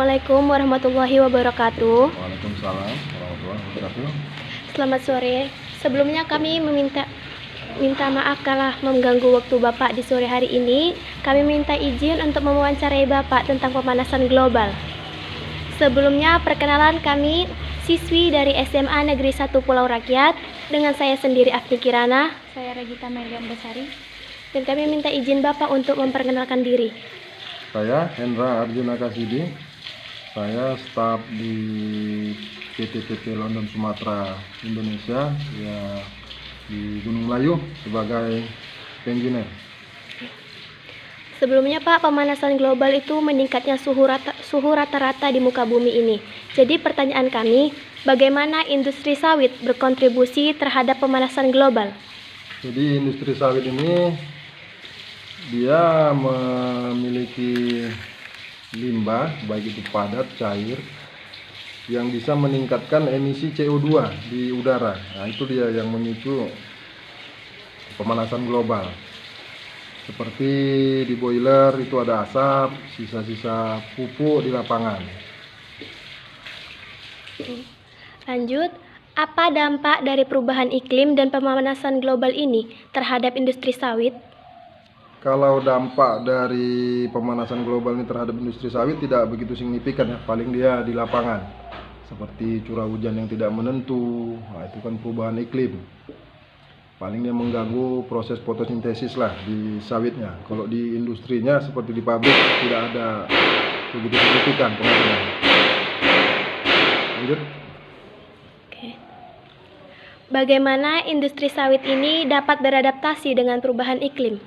Assalamualaikum warahmatullahi wabarakatuh. Waalaikumsalam warahmatullahi wabarakatuh. Selamat sore. Sebelumnya kami minta maaf kalau mengganggu waktu Bapak di sore hari ini. Kami minta izin untuk mewawancarai Bapak tentang pemanasan global. Sebelumnya perkenalan, kami siswi dari SMA Negeri 1 Pulau Rakyat. Dengan saya sendiri Afni Kirana, saya Regita Melian Besari. Dan kami minta izin Bapak untuk memperkenalkan diri. Saya Hendra Arjuna Kasidi. Saya staf di PT London Sumatera Indonesia, ya, di Gunung Melayu sebagai engineer. Sebelumnya Pak, pemanasan global itu meningkatnya suhu rata-rata di muka bumi ini. Jadi pertanyaan kami, bagaimana industri sawit berkontribusi terhadap pemanasan global? Jadi industri sawit ini dia memiliki limbah, baik itu padat, cair, yang bisa meningkatkan emisi CO2 di udara. Nah, itu dia yang memicu pemanasan global. Seperti di boiler itu ada asap, sisa-sisa pupuk di lapangan. Lanjut, apa dampak dari perubahan iklim dan pemanasan global ini terhadap industri sawit? Kalau dampak dari pemanasan global ini terhadap industri sawit tidak begitu signifikan ya, paling dia di lapangan. Seperti curah hujan yang tidak menentu, nah itu kan perubahan iklim. Paling dia mengganggu proses fotosintesis lah di sawitnya. Kalau di industrinya seperti di pabrik tidak ada begitu signifikan pengaruhnya. Lanjut. Oke. Bagaimana industri sawit ini dapat beradaptasi dengan perubahan iklim?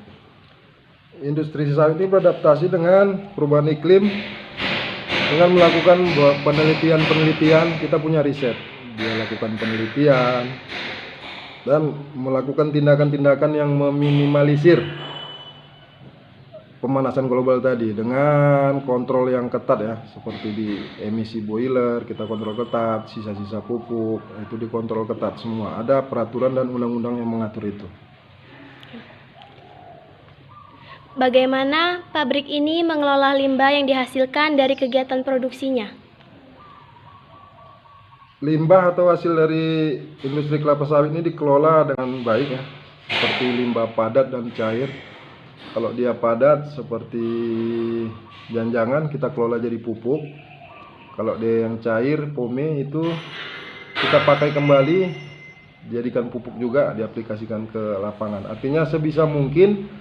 Industri sawit ini beradaptasi dengan perubahan iklim dengan melakukan penelitian. Kita punya riset, dia lakukan penelitian dan melakukan tindakan-tindakan yang meminimalisir pemanasan global tadi dengan kontrol yang ketat ya, seperti di emisi boiler kita kontrol ketat, sisa-sisa pupuk itu dikontrol ketat semua. Ada peraturan dan undang-undang yang mengatur itu. Bagaimana pabrik ini mengelola limbah yang dihasilkan dari kegiatan produksinya? Limbah atau hasil dari industri kelapa sawit ini dikelola dengan baik ya, seperti limbah padat dan cair. Kalau dia padat seperti janjangan kita kelola jadi pupuk. Kalau dia yang cair, pome, itu kita pakai kembali, jadikan pupuk juga, diaplikasikan ke lapangan. Artinya sebisa mungkin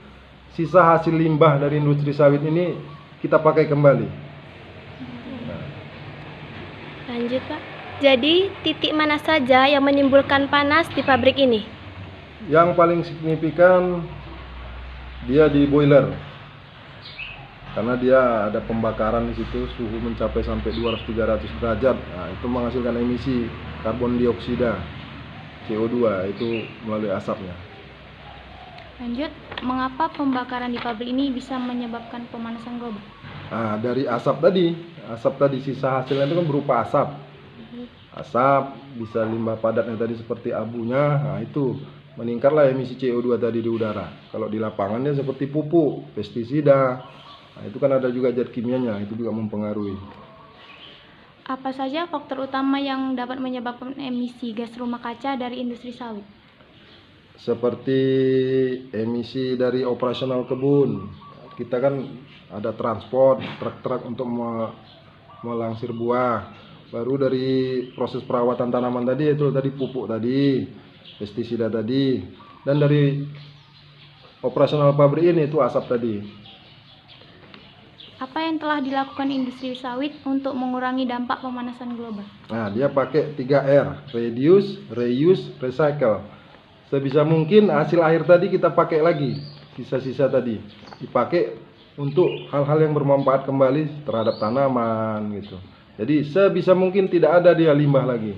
sisa hasil limbah dari industri sawit ini kita pakai kembali. Lanjut Pak. Jadi titik mana saja yang menimbulkan panas di pabrik ini? Yang paling signifikan dia di boiler, karena dia ada pembakaran di situ, suhu mencapai sampai 200-300 derajat. Nah, itu menghasilkan emisi karbon dioksida, CO2 itu melalui asapnya. Lanjut, mengapa pembakaran di pabrik ini bisa menyebabkan pemanasan global? Nah, dari asap tadi sisa hasilnya itu kan berupa asap. Asap bisa limbah padatnya tadi seperti abunya, nah itu meningkatlah emisi CO2 tadi di udara. Kalau di lapangannya seperti pupuk, pestisida, nah itu kan ada juga zat kimianya, itu juga mempengaruhi. Apa saja faktor utama yang dapat menyebabkan emisi gas rumah kaca dari industri sawit? Seperti emisi dari operasional kebun, kita kan ada transport truk-truk untuk melangsir buah, baru dari proses perawatan tanaman tadi, itu tadi pupuk tadi, pestisida tadi, dan dari operasional pabrik ini itu asap tadi. Apa yang telah dilakukan industri sawit untuk mengurangi dampak pemanasan global? Nah, dia pakai 3R, reduce, reuse, recycle. Sebisa mungkin hasil akhir tadi kita pakai lagi, sisa-sisa tadi dipakai untuk hal-hal yang bermanfaat kembali terhadap tanaman gitu. Jadi sebisa mungkin tidak ada dia limbah lagi.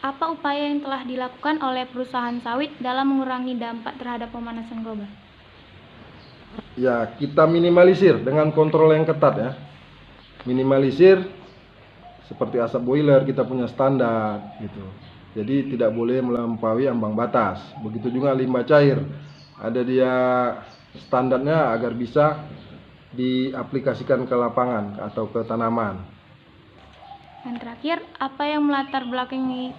Apa upaya yang telah dilakukan oleh perusahaan sawit dalam mengurangi dampak terhadap pemanasan global? Ya, kita minimalisir dengan kontrol yang ketat ya. Minimalisir seperti asap boiler, kita punya standar gitu. Jadi tidak boleh melampaui ambang batas. Begitu juga limbah cair, ada dia standarnya agar bisa diaplikasikan ke lapangan atau ke tanaman. Yang terakhir, apa yang melatar belakangi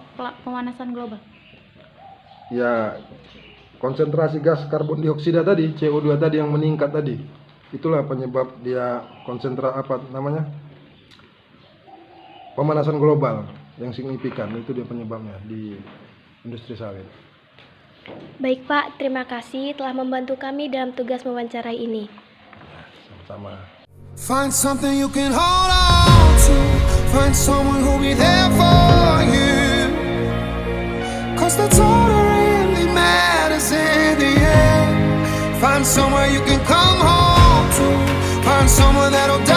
pemanasan global? Ya, konsentrasi gas karbon dioksida tadi, CO2 tadi yang meningkat tadi. Itulah penyebab dia pemanasan global yang signifikan. Itu dia penyebabnya di industri sawit. Baik Pak, terima kasih telah membantu kami dalam tugas mewawancarai ini. Sama-sama. Find something you can hold on to. Find someone who'll be there for you. 'Cause that's all that really matters in the end. Find somewhere you can come home to. Find someone that'll die